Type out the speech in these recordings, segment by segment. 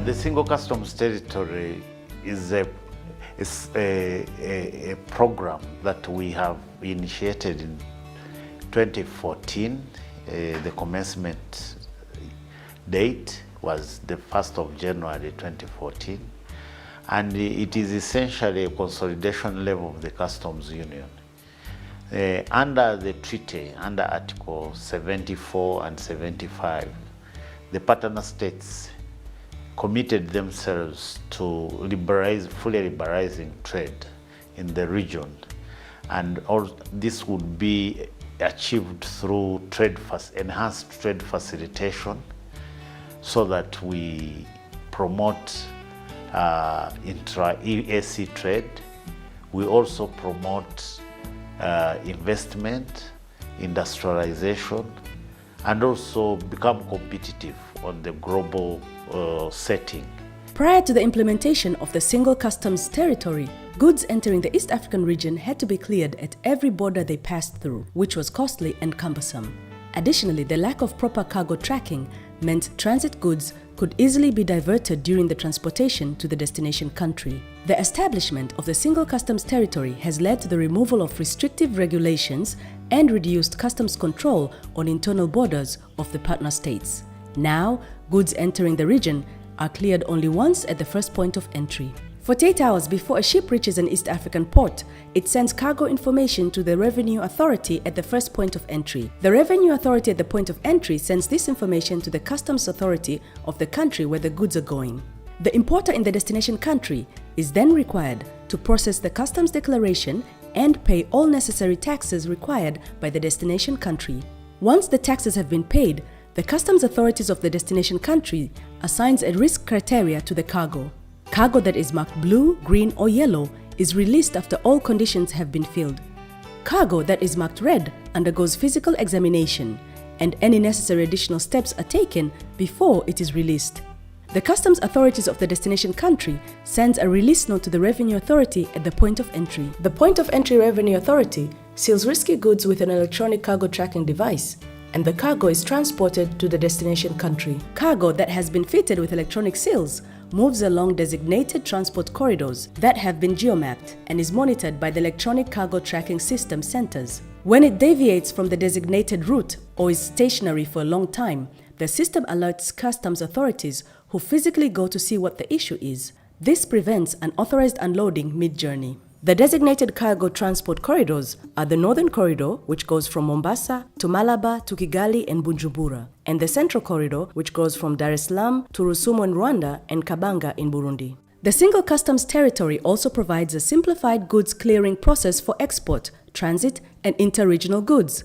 The single customs territory is a program that we have initiated in 2014. The commencement date was the 1st of January 2014, and it is essentially a consolidation level of the customs union. Under the treaty, under Article 74 and 75, the partner states committed themselves to fully liberalizing trade in the region, and all this would be achieved through enhanced trade facilitation, so that we promote intra-EAC trade. We also promote investment, industrialization, and also become competitive on the global setting. Prior to the implementation of the single customs territory, goods entering the East African region had to be cleared at every border they passed through, which was costly and cumbersome. Additionally, the lack of proper cargo tracking meant transit goods could easily be diverted during the transportation to the destination country. The establishment of the single customs territory has led to the removal of restrictive regulations and reduced customs control on internal borders of the partner states. Now, goods entering the region are cleared only once at the first point of entry. 48 hours before a ship reaches an East African port, it sends cargo information to the Revenue Authority at the first point of entry. The Revenue Authority at the point of entry sends this information to the Customs Authority of the country where the goods are going. The importer in the destination country is then required to process the customs declaration and pay all necessary taxes required by the destination country. Once the taxes have been paid, the customs authorities of the destination country assigns a risk criteria to the cargo. Cargo that is marked blue, green, or yellow is released after all conditions have been filled. Cargo that is marked red undergoes physical examination, and any necessary additional steps are taken before it is released. The customs authorities of the destination country sends a release note to the Revenue Authority at the point of entry. The point of entry Revenue Authority seals risky goods with an electronic cargo tracking device, and the cargo is transported to the destination country. Cargo that has been fitted with electronic seals moves along designated transport corridors that have been geomapped and is monitored by the electronic cargo tracking system centers. When it deviates from the designated route or is stationary for a long time, the system alerts customs authorities who physically go to see what the issue is. This prevents unauthorized unloading mid-journey. The designated cargo transport corridors are the Northern Corridor, which goes from Mombasa to Malaba to Kigali and Bujumbura, and the Central Corridor, which goes from Dar es Salaam to Rusumo in Rwanda and Kabanga in Burundi. The single customs territory also provides a simplified goods clearing process for export, transit, and interregional goods.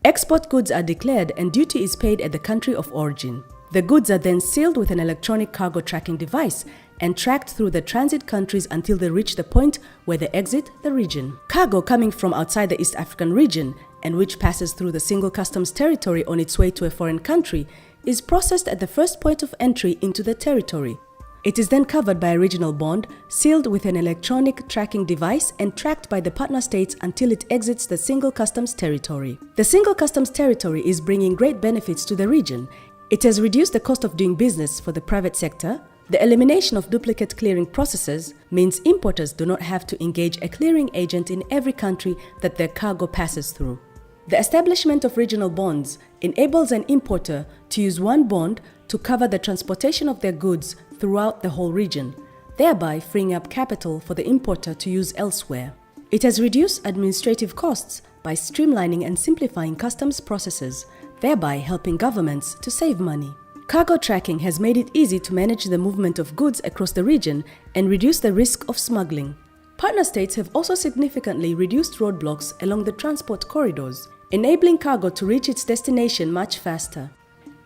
Export goods are declared and duty is paid at the country of origin. The goods are then sealed with an electronic cargo tracking device and tracked through the transit countries until they reach the point where they exit the region. Cargo coming from outside the East African region and which passes through the single customs territory on its way to a foreign country is processed at the first point of entry into the territory. It is then covered by a regional bond, sealed with an electronic tracking device and tracked by the partner states until it exits the single customs territory. The single customs territory is bringing great benefits to the region. It has reduced the cost of doing business for the private sector. The elimination of duplicate clearing processes means importers do not have to engage a clearing agent in every country that their cargo passes through. The establishment of regional bonds enables an importer to use one bond to cover the transportation of their goods throughout the whole region, thereby freeing up capital for the importer to use elsewhere. It has reduced administrative costs by streamlining and simplifying customs processes, thereby helping governments to save money. Cargo tracking has made it easy to manage the movement of goods across the region and reduce the risk of smuggling. Partner states have also significantly reduced roadblocks along the transport corridors, enabling cargo to reach its destination much faster.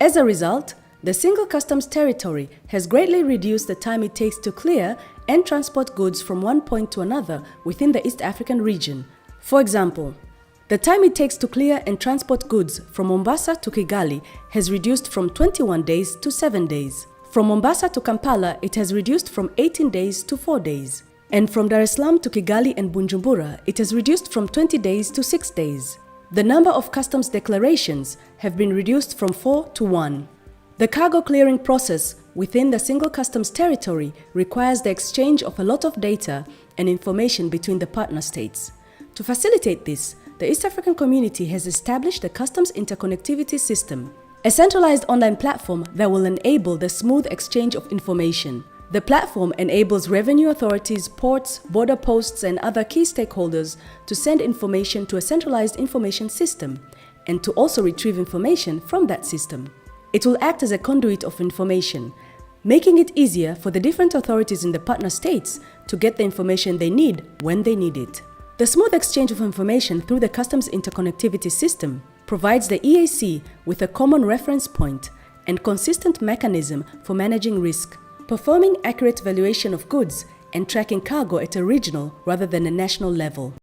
As a result, the single customs territory has greatly reduced the time it takes to clear and transport goods from one point to another within the East African region. For example, the time it takes to clear and transport goods from Mombasa to Kigali has reduced from 21 days to 7 days. From Mombasa to Kampala, it has reduced from 18 days to 4 days. And from Dar es Salaam to Kigali and Bujumbura, it has reduced from 20 days to 6 days. The number of customs declarations have been reduced from 4 to 1. The cargo clearing process within the single customs territory requires the exchange of a lot of data and information between the partner states. To facilitate this, the East African Community has established the Customs Interconnectivity System, a centralized online platform that will enable the smooth exchange of information. The platform enables revenue authorities, ports, border posts, and other key stakeholders to send information to a centralized information system and to also retrieve information from that system. It will act as a conduit of information, making it easier for the different authorities in the partner states to get the information they need when they need it. The smooth exchange of information through the Customs Interconnectivity System provides the EAC with a common reference point and consistent mechanism for managing risk, performing accurate valuation of goods, and tracking cargo at a regional rather than a national level.